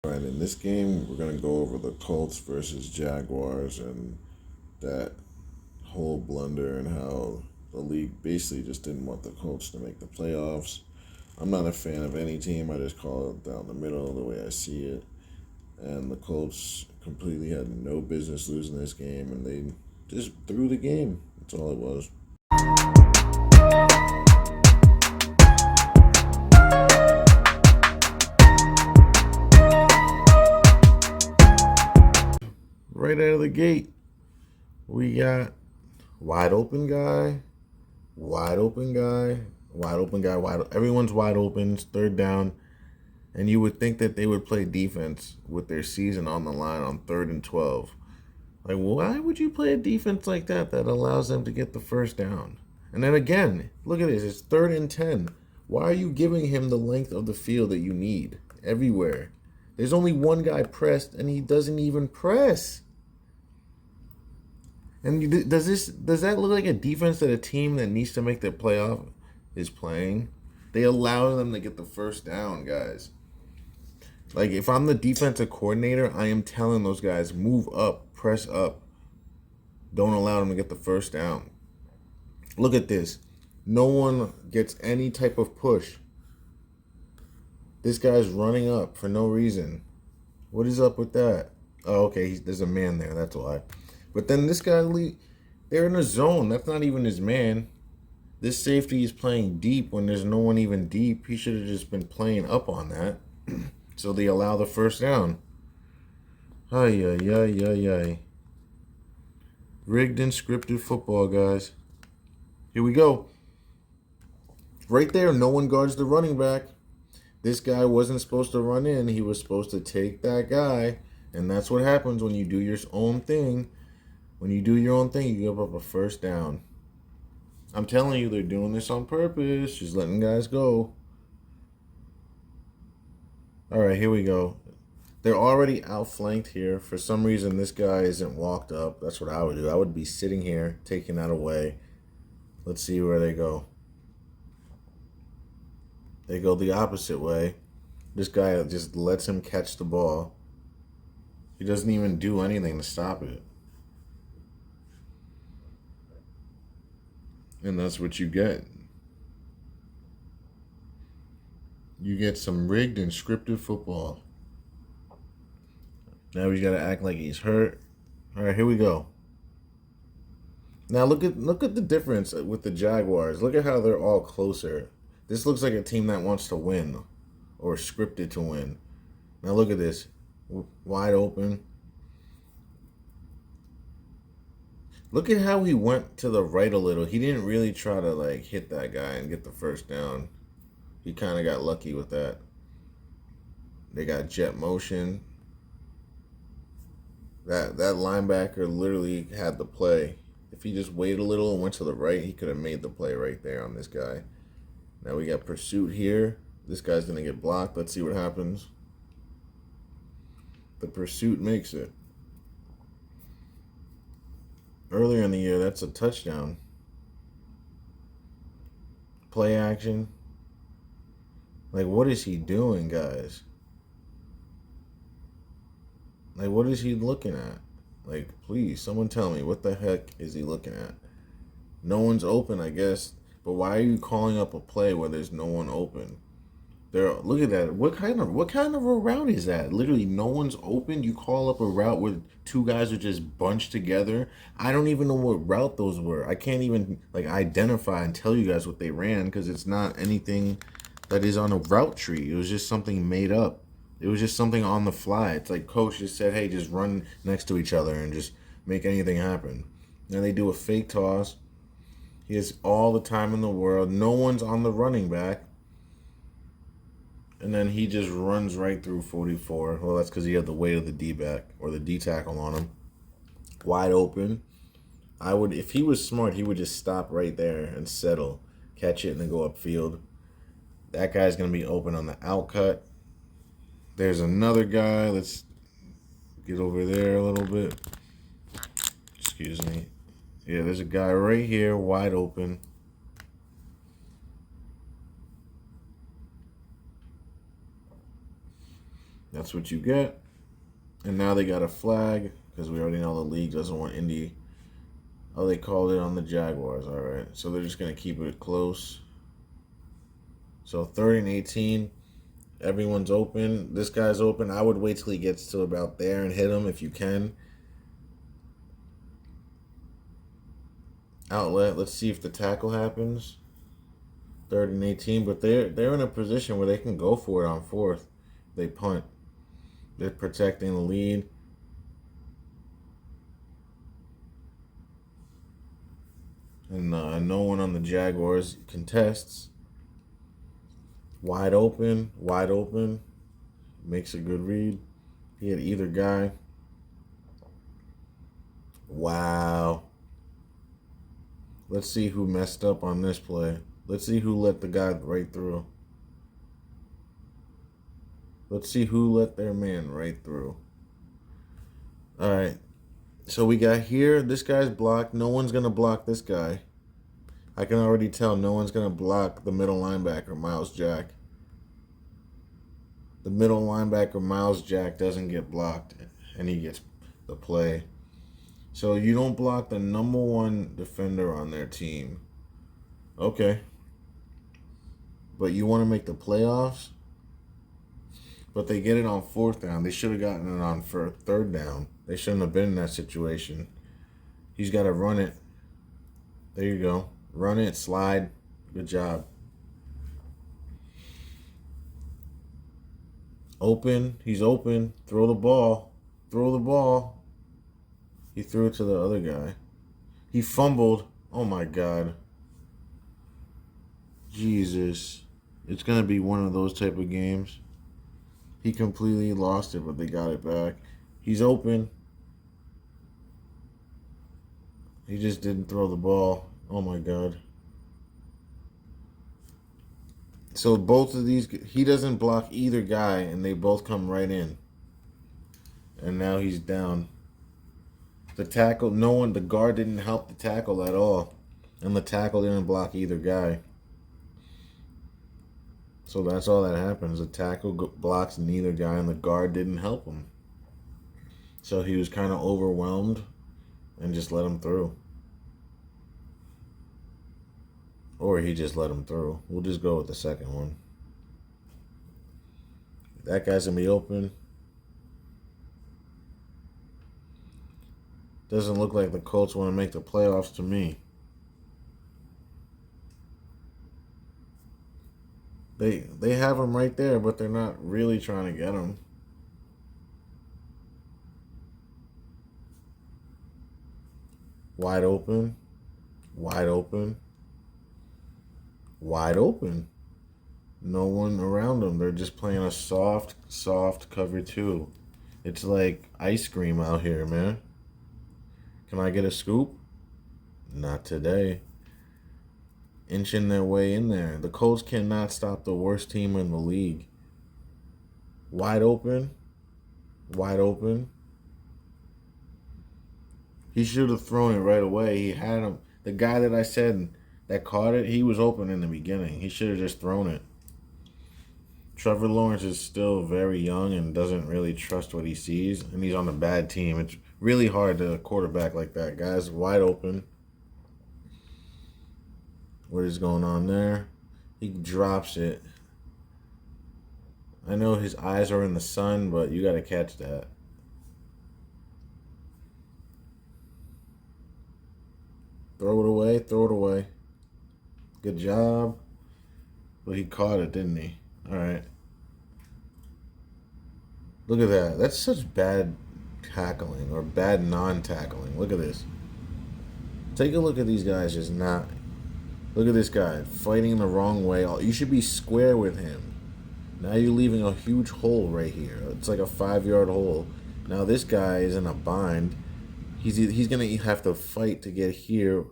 All right, in this game, we're going to go over the Colts versus Jaguars and that whole blunder and how the league basically just didn't want the Colts to make the playoffs. I'm not a fan of any team. I just call it down the middle the way I see it. And the Colts completely had no business losing this game, and they just threw the game. That's all it was. Right out of the gate, we got wide open guy, wide open guy, wide open guy, everyone's wide open, it's third down. And you would think that they would play defense with their season on the line on 3rd and 12. Like, why would you play a defense like that allows them to get the first down? And then again, look at this. It's 3rd and 10. Why are you giving him the length of the field that you need everywhere? There's only one guy pressed, and he doesn't even press. And does that look like a defense that a team that needs to make the playoff is playing? They allow them to get the first down, guys. Like, if I'm the defensive coordinator, I am telling those guys, move up, press up. Don't allow them to get the first down. Look at this. No one gets any type of push. This guy's running up for no reason. What is up with that? Oh, okay, there's a man there, that's why. But then this guy, they're in a zone. That's not even his man. This safety is playing deep when there's no one even deep. He should have just been playing up on that. So they allow the first down. Ay, ay, ay, ay, ay. Rigged and scripted football, guys. Here we go. Right there, no one guards the running back. This guy wasn't supposed to run in. He was supposed to take that guy. And that's what happens when you do your own thing. When you do your own thing, you give up a first down. I'm telling you, they're doing this on purpose. Just letting guys go. All right, here we go. They're already outflanked here. For some reason, this guy isn't walked up. That's what I would do. I would be sitting here, taking that away. Let's see where they go. They go the opposite way. This guy just lets him catch the ball. He doesn't even do anything to stop it. And that's what you get. You get some rigged and scripted football. Now he's got to act like he's hurt. All right, here we go. Now look at the difference with the Jaguars. Look at how they're all closer. This looks like a team that wants to win or scripted to win. Now look at this. Wide open. Look at how he went to the right a little. He didn't really try to hit that guy and get the first down. He kind of got lucky with that. They got jet motion. That linebacker literally had the play. If he just waited a little and went to the right, he could have made the play right there on this guy. Now we got pursuit here. This guy's going to get blocked. Let's see what happens. The pursuit makes it. Earlier in the year, that's a touchdown. Play action. What is he doing, guys? What is he looking at? Please, someone tell me, what the heck is he looking at? No one's open, I guess. But why are you calling up a play where there's no one open? Look at that. What kind of a route is that? Literally, no one's open. You call up a route where two guys are just bunched together. I don't even know what route those were. I can't even identify and tell you guys what they ran because it's not anything that is on a route tree. It was just something made up. It was just something on the fly. It's like coach just said, hey, just run next to each other and just make anything happen. Then they do a fake toss. He has all the time in the world. No one's on the running back. And then he just runs right through 44. Well, that's because he had the weight of the D-back or the D-tackle on him. Wide open. If he was smart, he would just stop right there and settle. Catch it and then go upfield. That guy's going to be open on the outcut. There's another guy. Let's get over there a little bit. Excuse me. Yeah, there's a guy right here, wide open. That's That's what you get. And now they got a flag because we already know the league doesn't want Indy. Oh, they called it on the Jaguars. All right. So they're just going to keep it close. So 3rd and 18. Everyone's open. This guy's open. I would wait till he gets to about there and hit him if you can. Outlet. Let's see if the tackle happens. 3rd and 18. But they're in a position where they can go for it on 4th. They punt. They're protecting the lead. And no one on the Jaguars contests. Wide open. Makes a good read. He had either guy. Wow. Let's see who messed up on this play. Let's see who let the guy right through. Let's see who let their man right through. All right. So we got here. This guy's blocked. No one's going to block this guy. I can already tell no one's going to block the middle linebacker, Miles Jack. The middle linebacker, Miles Jack, doesn't get blocked, and he gets the play. So you don't block the number 1 defender on their team. Okay. But you want to make the playoffs? But they get it on 4th down. They should have gotten it on 3rd down. They shouldn't have been in that situation. He's got to run it. There you go. Run it, slide. Good job. Open. He's open. Throw the ball. He threw it to the other guy. He fumbled. Oh, my God. Jesus. It's going to be one of those type of games. He completely lost it, but they got it back. He's open. He just didn't throw the ball. Oh, my God. So both of these, he doesn't block either guy, and they both come right in. And now he's down. The tackle, the guard didn't help the tackle at all. And the tackle didn't block either guy. So that's all that happens. The tackle blocks neither guy, and the guard didn't help him. So he was kind of overwhelmed and just let him through. Or he just let him through. We'll just go with the second one. That guy's going to be open. Doesn't look like the Colts want to make the playoffs to me. They have him right there, but they're not really trying to get him. Wide open. No one around them. They're just playing a soft cover 2. It's like ice cream out here, man. Can I get a scoop? Not today. Inching their way in there. The Colts cannot stop the worst team in the league. Wide open. He should have thrown it right away. He had him. The guy that I said that caught it, he was open in the beginning. He should have just thrown it. Trevor Lawrence is still very young and doesn't really trust what he sees, and he's on a bad team. It's really hard to quarterback like that. Guys, wide open. What is going on there? He drops it. I know his eyes are in the sun, but you got to catch that. Throw it away. Good job. But he caught it, didn't he? All right. Look at that. That's such bad tackling or bad non-tackling. Look at this. Take a look at these guys just not. Look at this guy fighting the wrong way. You should be square with him. Now you're leaving a huge hole right here. It's like a 5-yard hole. Now this guy is in a bind. He's going to have to fight to get here,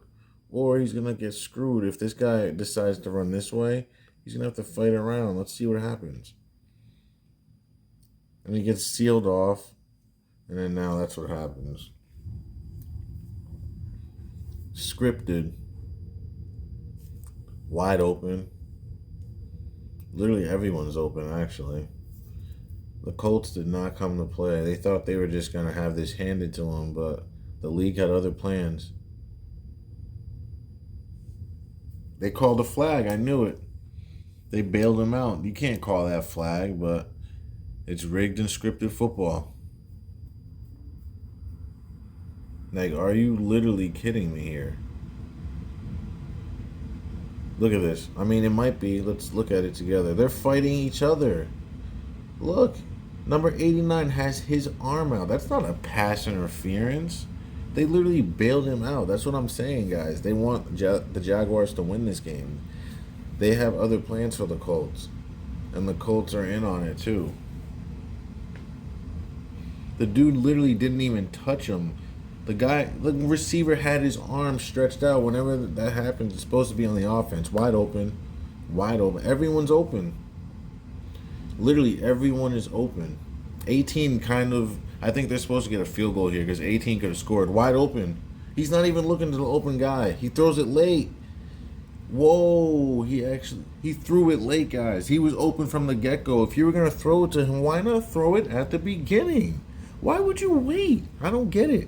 or he's going to get screwed. If this guy decides to run this way, he's going to have to fight around. Let's see what happens. And he gets sealed off, and then now that's what happens. Scripted. Wide open. Literally everyone's open, actually. The Colts did not come to play. They thought they were just going to have this handed to them, but the league had other plans. They called a flag. I knew it. They bailed him out. You can't call that flag, but it's rigged and scripted football. Like, are you literally kidding me here? Look at this. I mean, it might be. Let's look at it together. They're fighting each other. Look. Number 89 has his arm out. That's not a pass interference. They literally bailed him out. That's what I'm saying, guys. They want the Jaguars to win this game. They have other plans for the Colts. And the Colts are in on it, too. The dude literally didn't even touch him. The receiver had his arm stretched out. Whenever that happens, it's supposed to be on the offense. Wide open. Wide open. Everyone's open. Literally, everyone is open. 18 kind of... I think they're supposed to get a field goal here because 18 could have scored. Wide open. He's not even looking to the open guy. He throws it late. Whoa. He threw it late, guys. He was open from the get-go. If you were going to throw it to him, why not throw it at the beginning? Why would you wait? I don't get it.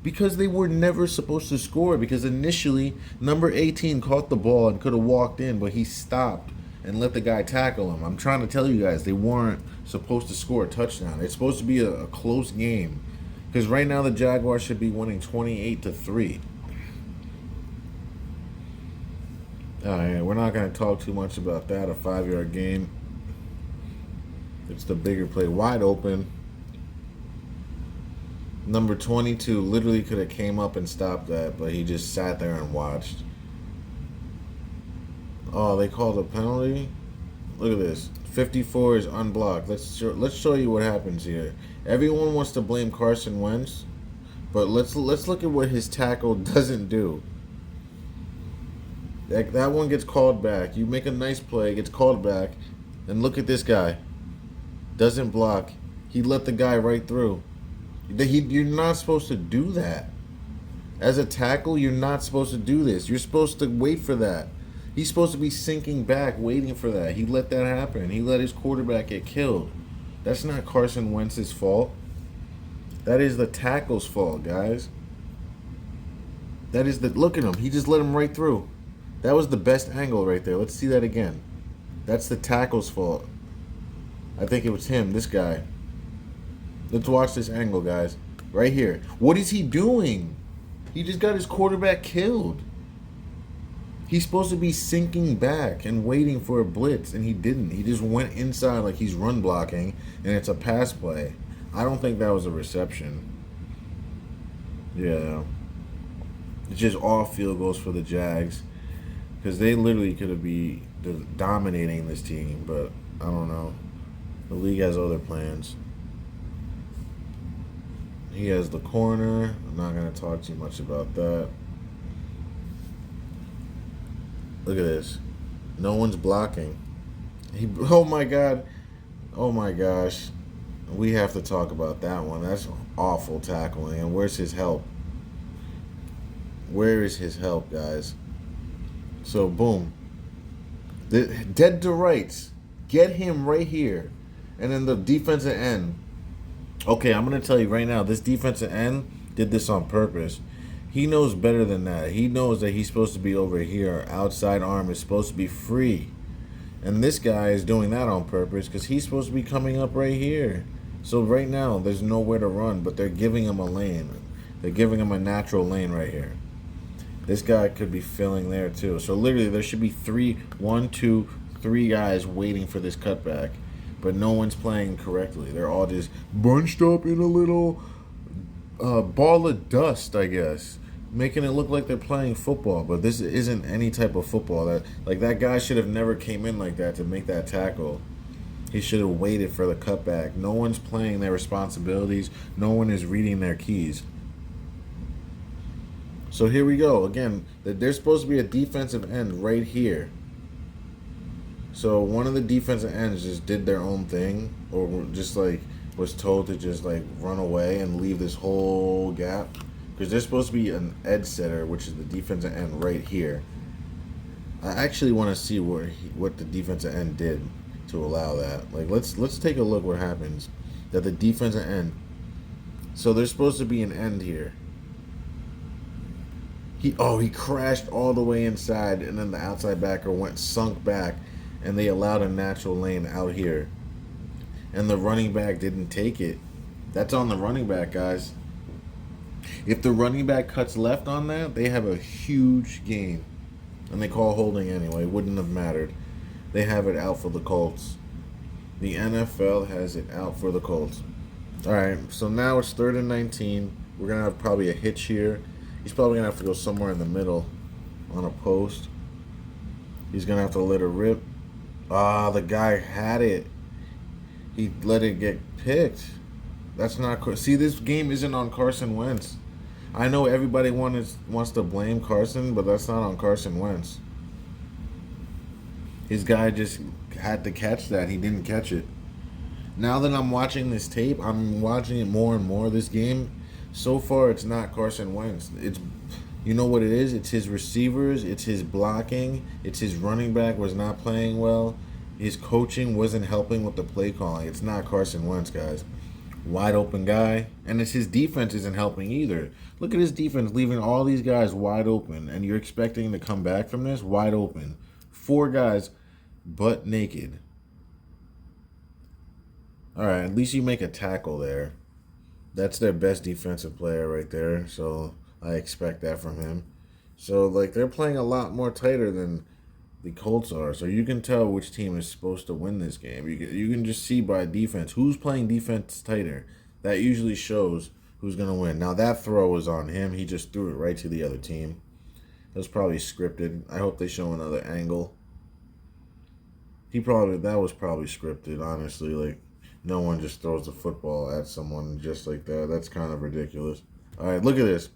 Because they were never supposed to score. Because initially, number 18 caught the ball and could have walked in, but he stopped and let the guy tackle him. I'm trying to tell you guys, they weren't supposed to score a touchdown. It's supposed to be a close game. Because right now the Jaguars should be winning 28-3. Alright, we're not going to talk too much about that. A 5-yard game. It's the bigger play. Wide open. Number 22 literally could have came up and stopped that, but he just sat there and watched. Oh, they called a penalty? Look at this. 54 is unblocked. Let's show you what happens here. Everyone wants to blame Carson Wentz, but let's look at what his tackle doesn't do. That one gets called back. You make a nice play, gets called back, and look at this guy. Doesn't block. He let the guy right through. You're not supposed to do that. As a tackle, you're not supposed to do this. You're supposed to wait for that. He's supposed to be sinking back, waiting for that. He let that happen. He let his quarterback get killed. That's not Carson Wentz's fault. That is the tackle's fault, guys. Look at him. He just let him right through. That was the best angle right there. Let's see that again. That's the tackle's fault. I think it was him, this guy. Let's watch this angle, guys. Right here. What is he doing? He just got his quarterback killed. He's supposed to be sinking back and waiting for a blitz, and he didn't. He just went inside like he's run blocking, and it's a pass play. I don't think that was a reception. Yeah. It's just all field goals for the Jags, because they literally could have been dominating this team, but I don't know. The league has other plans. He has the corner. I'm not going to talk too much about that. Look at this. No one's blocking. Oh my God. Oh my gosh. We have to talk about that one. That's awful tackling. And where's his help? Where is his help, guys? So, boom. Dead to rights. Get him right here. And then the defensive end. Okay, I'm going to tell you right now, this defensive end did this on purpose. He knows better than that. He knows that he's supposed to be over here. Outside arm is supposed to be free. And this guy is doing that on purpose because he's supposed to be coming up right here. So right now, there's nowhere to run, but they're giving him a lane. They're giving him a natural lane right here. This guy could be filling there too. So literally, there should be 3 guys waiting for this cutback. But no one's playing correctly. They're all just bunched up in a little ball of dust, I guess, making it look like they're playing football. But this isn't any type of football. That guy should have never came in like that to make that tackle. He should have waited for the cutback. No one's playing their responsibilities. No one is reading their keys. So here we go. Again, there's supposed to be a defensive end right here. So one of the defensive ends just did their own thing, or just was told to just run away and leave this whole gap, because there's supposed to be an edge setter, which is the defensive end right here. I actually want to see what the defensive end did. to allow that. Like let's take a look what happens. That the defensive end. So there's supposed to be an end here. He crashed all the way inside, and then the outside backer went sunk back, and they allowed a natural lane out here, and the running back didn't take it. That's on the running back, guys. If the running back cuts left on that, they have a huge gain, and they call holding anyway. Wouldn't have mattered. They have it out for the Colts. The NFL has it out for the Colts. All right, so now it's 3rd and 19. We're gonna have probably a hitch here. He's probably gonna have to go somewhere in the middle on a post. He's gonna have to let it rip. Ah, the guy had it. He let it get picked. That's not. See, this game isn't on Carson Wentz. I know everybody wants to blame Carson, but that's not on Carson Wentz. His guy just had to catch that. He didn't catch it. Now that I'm watching this tape, I'm watching it more and more. This game, so far, it's not Carson Wentz. It's, you know what it is? It's his receivers. It's his blocking. It's his running back was not playing well. His coaching wasn't helping with the play calling. It's not Carson Wentz, guys. Wide open guy, and it's his defense isn't helping either. Look at his defense leaving all these guys wide open, and you're expecting to come back from this wide open. 4 guys, butt naked. All right, at least you make a tackle there. That's their best defensive player right there, so I expect that from him. So, like, they're playing a lot more tighter than the Colts are, so you can tell which team is supposed to win this game. You can just see by defense who's playing defense tighter. That usually shows who's going to win. Now, that throw was on him. He just threw it right to the other team. It was probably scripted. I hope they show another angle. That was probably scripted, honestly. Like, no one just throws the football at someone just like that. That's kind of ridiculous. All right, look at this.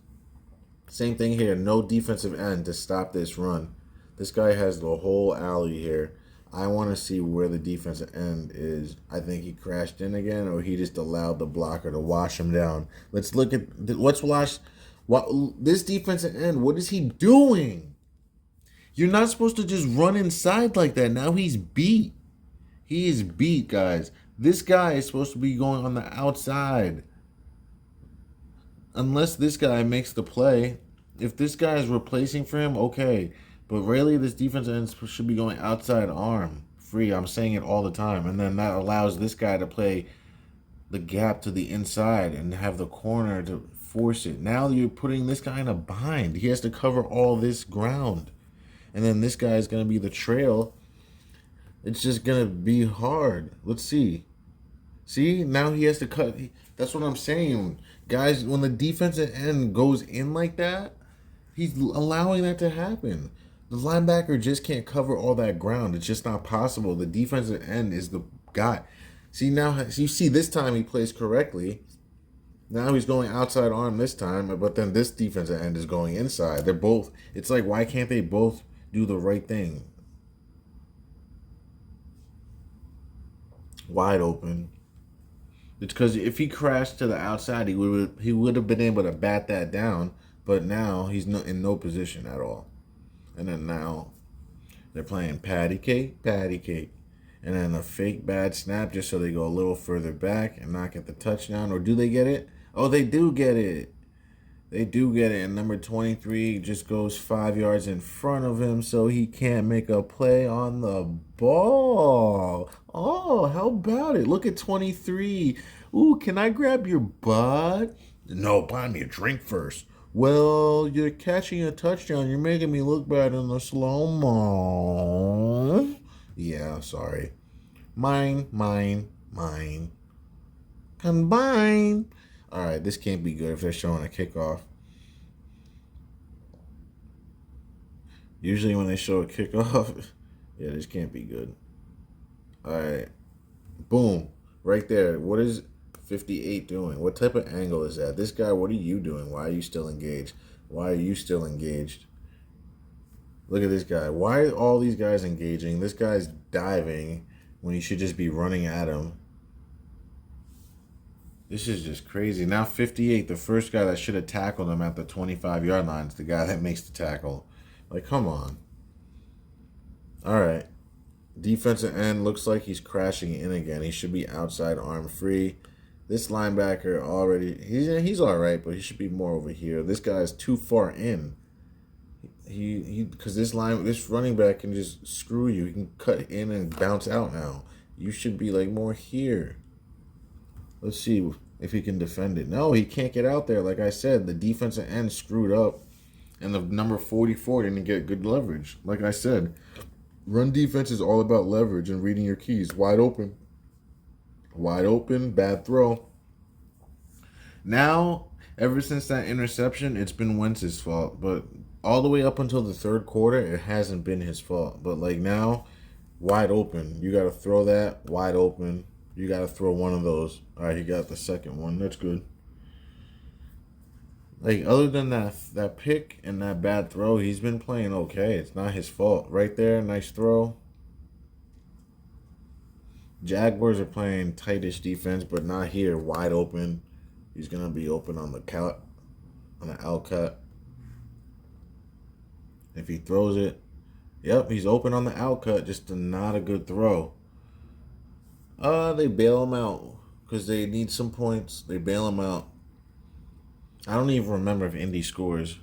Same thing here. No defensive end to stop this run. This guy has the whole alley here. I want to see where the defensive end is. I think he crashed in again, or he just allowed the blocker to wash him down. Let's look at let's watch this defensive end. What is he doing? You're not supposed to just run inside like that. Now he's beat. He is beat, guys. This guy is supposed to be going on the outside. Unless this guy makes the play. If this guy is replacing for him, okay. But really, this defensive end should be going outside arm free. I'm saying it all the time. And then that allows this guy to play the gap to the inside and have the corner to force it. Now you're putting this guy in a bind. He has to cover all this ground. And then this guy is going to be the trail. It's just going to be hard. Let's see. See, now he has to cut. That's what I'm saying. Guys, when the defensive end goes in like that, he's allowing that to happen. The linebacker just can't cover all that ground. It's just not possible. The defensive end is the guy. See, now, you see this time he plays correctly. Now he's going outside arm this time, but then this defensive end is going inside. They're both, it's like, why can't they both do the right thing? Wide open. It's because if he crashed to the outside, he would have been able to bat that down. But now he's in no position at all. And then now they're playing patty cake, and then a fake bad snap just so they go a little further back and not get the touchdown. Or do they get it? Oh, they do get it. They do get it. And number 23 just goes 5 yards in front of him, so he can't make a play on the ball. Oh, how about it? Look at 23. Ooh, can I grab your butt? No, buy me a drink first. Well, you're catching a touchdown. You're making me look bad in the slow-mo. Yeah, sorry. Mine. Combine. All right, this can't be good if they're showing a kickoff. Usually when they show a kickoff, yeah, this can't be good. All right. Boom. Right there. What is 58 doing? What type of angle is that? This guy, what are you doing? Why are you still engaged? Why are you still engaged? Look at this guy. Why are all these guys engaging? This guy's diving when he should just be running at him. This is just crazy. Now 58, the first guy that should have tackled him at the 25-yard line is the guy that makes the tackle. Like, come on. All right. Defensive end looks like he's crashing in again. He should be outside arm free. This linebacker already he's all right, but he should be more over here. This guy is too far in. He because this running back can just screw you. He can cut in and bounce out now. You should be like more here. Let's see if he can defend it. No, he can't get out there. Like I said, the defensive end screwed up, and the number 44 didn't get good leverage. Like I said, run defense is all about leverage and reading your keys. Wide open. Wide open, bad throw. Now, ever since that interception, it's been Wentz's fault. But all the way up until the third quarter, it hasn't been his fault. But like now, wide open. You got to throw that wide open. You got to throw one of those. All right, he got the second one. That's good. Like, other than that pick and that bad throw, he's been playing okay. It's not his fault. Right there, nice throw. Jaguars are playing tightish defense, but not here. Wide open. He's gonna be open on the out cut. If he throws it, yep, he's open on the out cut. Just not a good throw. They bail him out because they need some points. They bail him out. I don't even remember if Indy scores.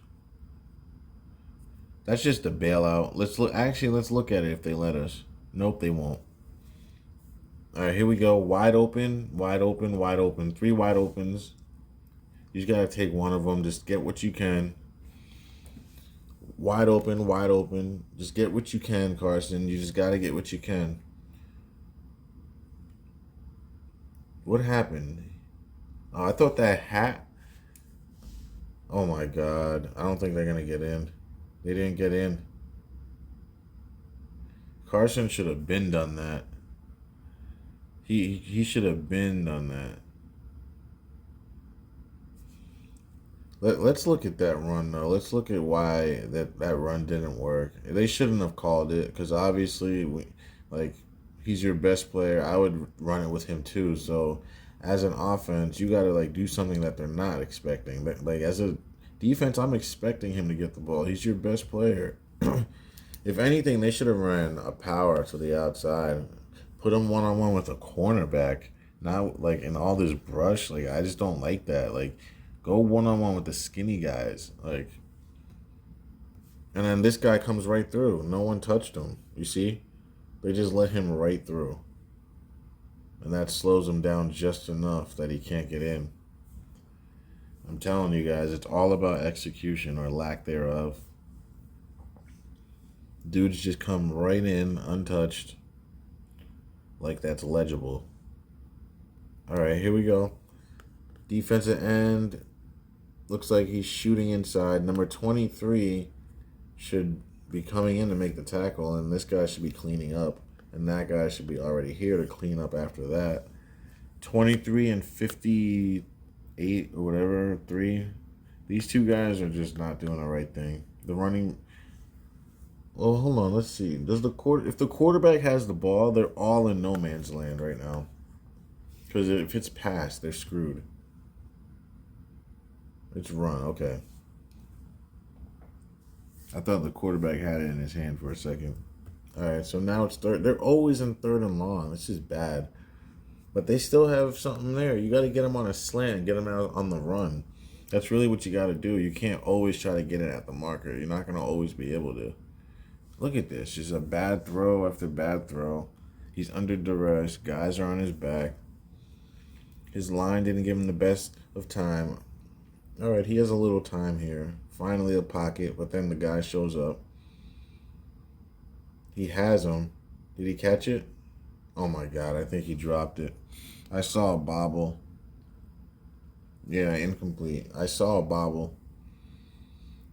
That's just a bailout. Let's look. Actually, let's look at it if they let us. Nope, they won't. All right, here we go. Wide open, wide open, wide open. 3 wide opens. You just gotta take one of them. Just get what you can. Wide open, wide open. Just get what you can, Carson. You just gotta get what you can. What happened? Oh, I thought that hat. Oh my God. I don't think they're gonna get in. They didn't get in. Carson should have been done that. He should have been done that. Let's look at that run, though. Let's look at why that run didn't work. They shouldn't have called it because obviously, he's your best player. I would run it with him too. So, as an offense, you got to do something that they're not expecting. Like as a defense, I'm expecting him to get the ball. He's your best player. If anything, they should have ran a power to the outside, put him one-on-one with a cornerback. Not in all this brush. I just don't like that. Go one-on-one with the skinny guys. And then this guy comes right through. No one touched him. You see? They just let him right through. And that slows him down just enough that he can't get in. I'm telling you guys, it's all about execution or lack thereof. Dudes just come right in, untouched. That's legible. All right, here we go. Defensive end. Looks like he's shooting inside. Number 23 should be coming in to make the tackle, and this guy should be cleaning up. And that guy should be already here to clean up after that. 23 and 58 or whatever, 3. These two guys are just not doing the right thing. The running... Well, hold on. Let's see. If the quarterback has the ball, they're all in no man's land right now. Because if it's passed, they're screwed. It's run, okay. I thought the quarterback had it in his hand for a second. All right, so now it's third. They're always in third and long. This is bad. But they still have something there. You got to get them on a slant, get them out on the run. That's really what you got to do. You can't always try to get it at the marker. You're not going to always be able to. Look at this. Just a bad throw after bad throw. He's under duress. Guys are on his back. His line didn't give him the best of time. All right, he has a little time here. Finally a pocket, but then the guy shows up. He has him. Did he catch it? Oh my God, I think he dropped it. I saw a bobble. Yeah, incomplete. I saw a bobble.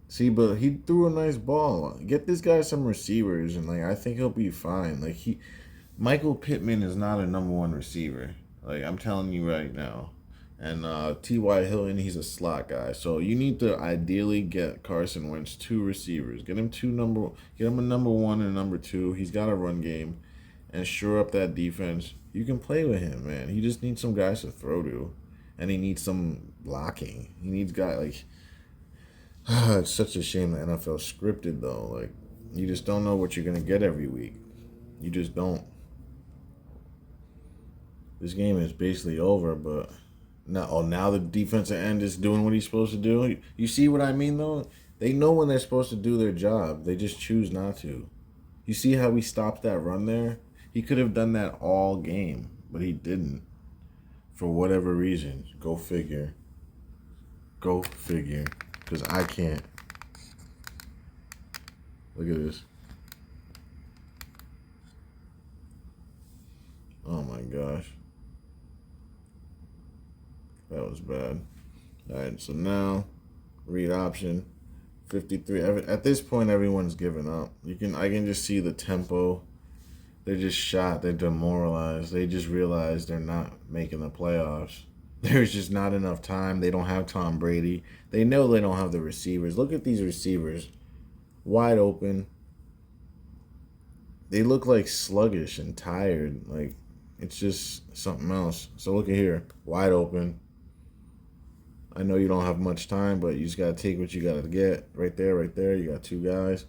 See, but he threw a nice ball. Get this guy some receivers, and I think he'll be fine. Michael Pittman is not a number 1 receiver. I'm telling you right now. And T.Y. Hilton, he's a slot guy. So you need to ideally get Carson Wentz 2 receivers. Get him a number 1 and a number 2. He's got a run game. And shore up that defense. You can play with him, man. He just needs some guys to throw to. And he needs some blocking. He needs guys it's such a shame the NFL scripted, though. You just don't know what you're going to get every week. You just don't. This game is basically over, but now the defensive end is doing what he's supposed to do. You see what I mean, though? They know when they're supposed to do their job. They just choose not to. You see how he stopped that run there? He could have done that all game, but he didn't. For whatever reason. Go figure. Go figure. Because I can't. Look at this. Oh my gosh. That was bad. Alright, so now read option 53. At this point everyone's given up. I can just see the tempo. They're just shot. They're demoralized. They just realize they're not making the playoffs. There's just not enough time. They don't have Tom Brady. They know they don't have the receivers. Look at these receivers. Wide open. They look like sluggish and tired. Like, it's just something else. So look at here. Wide open. I know you don't have much time, but you just got to take what you got to get. Right there, right there. You got two guys.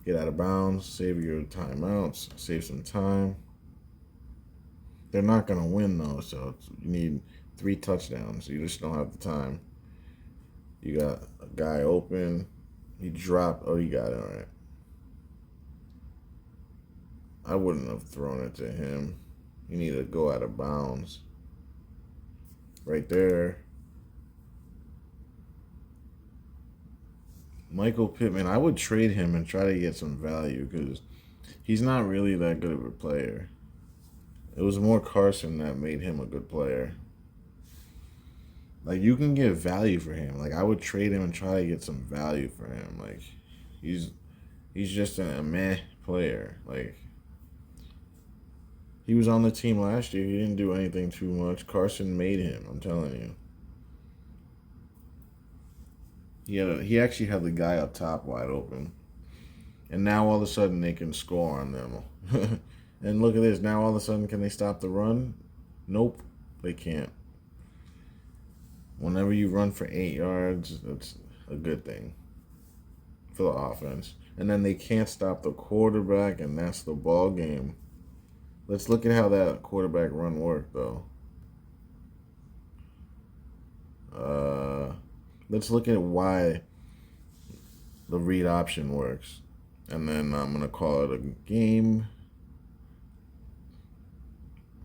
Get out of bounds. Save your timeouts. Save some time. They're not going to win, though, so you need 3 touchdowns. You just don't have the time. You got a guy open. He dropped. Oh, you got it. All right. I wouldn't have thrown it to him. You need to go out of bounds. Right there. Michael Pittman, I would trade him and try to get some value because he's not really that good of a player. It was more Carson that made him a good player. Like, you can get value for him. Like, I would trade him and try to get some value for him. Like, he's just a meh player. Like, he was on the team last year. He didn't do anything too much. Carson made him, I'm telling you. He actually had the guy up top wide open. And now all of a sudden they can score on them. And look at this. Now all of a sudden can they stop the run? Nope, they can't. Whenever you run for 8 yards, that's a good thing for the offense. And then they can't stop the quarterback, and that's the ball game. Let's look at how that quarterback run worked, though. Let's look at why the read option works. And then I'm going to call it a game.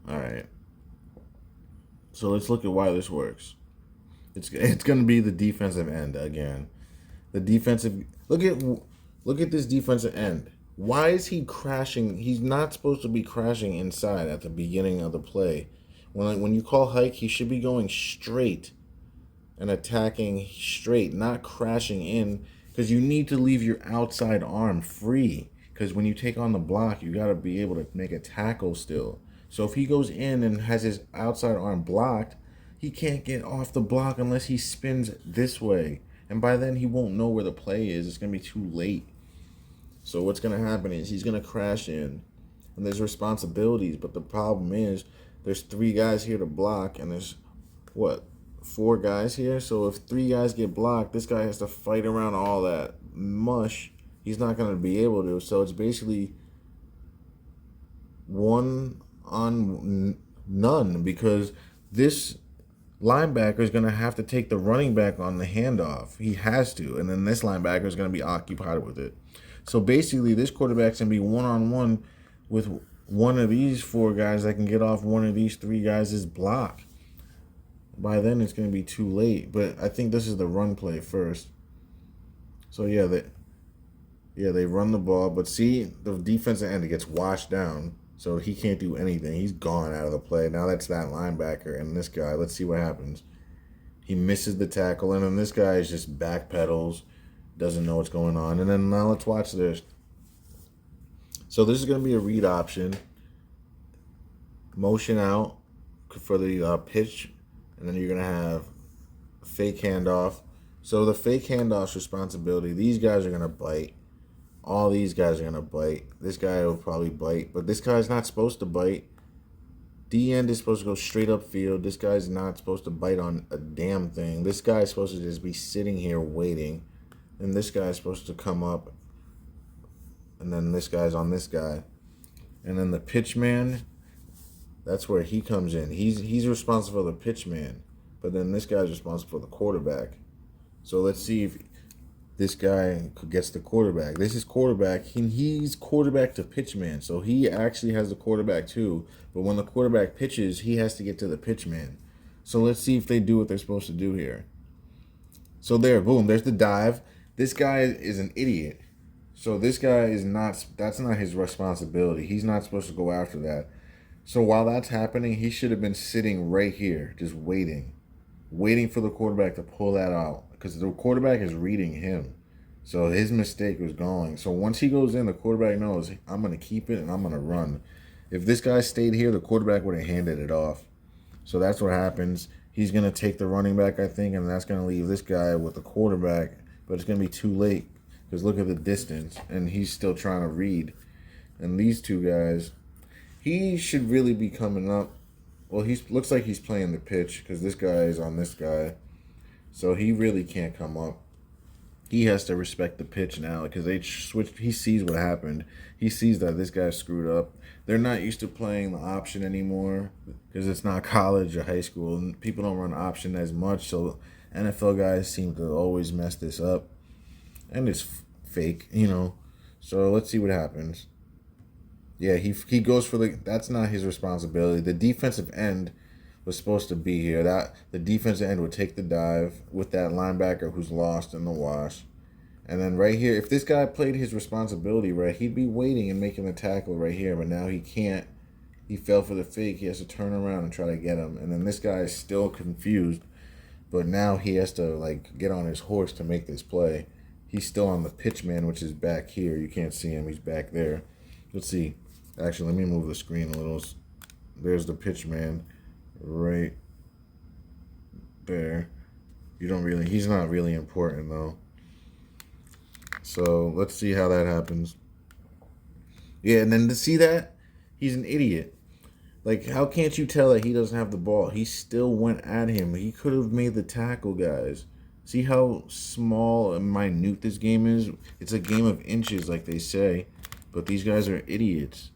All right. So let's look at why this works. It's going to be the defensive end again. The defensive look at this defensive end. Why is he crashing? He's not supposed to be crashing inside at the beginning of the play. When you call hike, he should be going straight and attacking straight, not crashing in, because you need to leave your outside arm free. Because when you take on the block, you got to be able to make a tackle still. So if he goes in and has his outside arm blocked, he can't get off the block unless he spins this way. And by then, he won't know where the play is. It's going to be too late. So what's going to happen is he's going to crash in. And there's responsibilities. But the problem is there's 3 guys here to block. And there's, 4 guys here? So if 3 guys get blocked, this guy has to fight around all that mush. He's not going to be able to. So it's basically 1 on none. Because this linebacker is going to have to take the running back on the handoff. He has to. And then this linebacker is going to be occupied with it. So basically, this quarterback's going to be one-on-one with one of these 4 guys that can get off one of these 3 guys' block. By then, it's going to be too late. But I think this is the run play first. So, yeah, they run the ball. But see, the defensive end gets washed down. So he can't do anything. He's gone out of the play. Now that's that linebacker and this guy. Let's see what happens. He misses the tackle, and then this guy is just backpedals, doesn't know what's going on. And then now let's watch this. So this is going to be a read option. Motion out for the pitch, and then you're going to have fake handoff. So the fake handoff's responsibility, these guys are going to bite. All these guys are going to bite. This guy will probably bite, but this guy's not supposed to bite. D-end is supposed to go straight up field. This guy's not supposed to bite on a damn thing. This guy's supposed to just be sitting here waiting. And this guy's supposed to come up. And then this guy's on this guy. And then the pitch man, that's where he comes in. He's responsible for the pitch man, but then this guy's responsible for the quarterback. So let's see if this guy gets the quarterback. This is quarterback. He's quarterback to pitch man, so he actually has the quarterback too. But when the quarterback pitches, he has to get to the pitch man. So let's see if they do what they're supposed to do here. So there, boom, there's the dive. This guy is an idiot. So this guy is not, that's not his responsibility. He's not supposed to go after that. So while that's happening, he should have been sitting right here, just waiting for the quarterback to pull that out. Because the quarterback is reading him. So his mistake was going. So once he goes in, the quarterback knows, I'm going to keep it and I'm going to run. If this guy stayed here, the quarterback would have handed it off. So that's what happens. He's going to take the running back, I think, and that's going to leave this guy with the quarterback. But it's going to be too late because look at the distance, and he's still trying to read. And these two guys, he should really be coming up. Well, he looks like he's playing the pitch because this guy is on this guy. So he really can't come up. He has to respect the pitch now because they switched. He sees what happened. He sees that this guy screwed up. They're not used to playing the option anymore because it's not college or high school. And people don't run option as much. So NFL guys seem to always mess this up. And it's fake, you know. So let's see what happens. Yeah, he goes for that's not his responsibility. The defensive end was supposed to be here. That the defensive end would take the dive with that linebacker who's lost in the wash. And then right here, if this guy played his responsibility right, he'd be waiting and making the tackle right here, but now he can't. He fell for the fake. He has to turn around and try to get him. And then this guy is still confused, but now he has to get on his horse to make this play. He's still on the pitch man, which is back here. You can't see him. He's back there. Let's see. Actually, let me move the screen a little. There's the pitch man right there. He's not really important though. So let's see how that happens. Yeah, and then to see that, he's an idiot. How can't you tell that he doesn't have the ball? He still went at him. He could have made the tackle, guys. See how small and minute this game is? It's a game of inches, like they say. But these guys are idiots.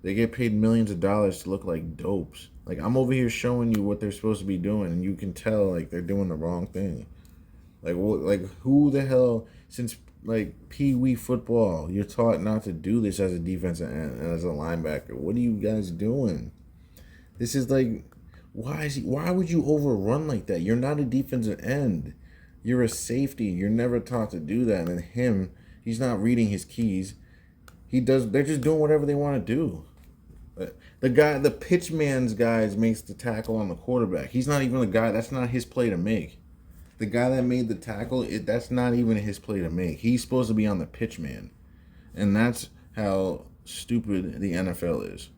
They get paid millions of dollars to look like dopes. I'm over here showing you what they're supposed to be doing, and you can tell they're doing the wrong thing. Who the hell, since pee-wee football, you're taught not to do this as a defensive end and as a linebacker. What are you guys doing? This is why would you overrun like that? You're not a defensive end. You're a safety. You're never taught to do that. And he's not reading his keys. They're just doing whatever they want to do. The pitch man's guys makes the tackle on the quarterback. He's not even the guy. That's not his play to make. The guy that made the tackle, that's not even his play to make. He's supposed to be on the pitch man. And that's how stupid the NFL is.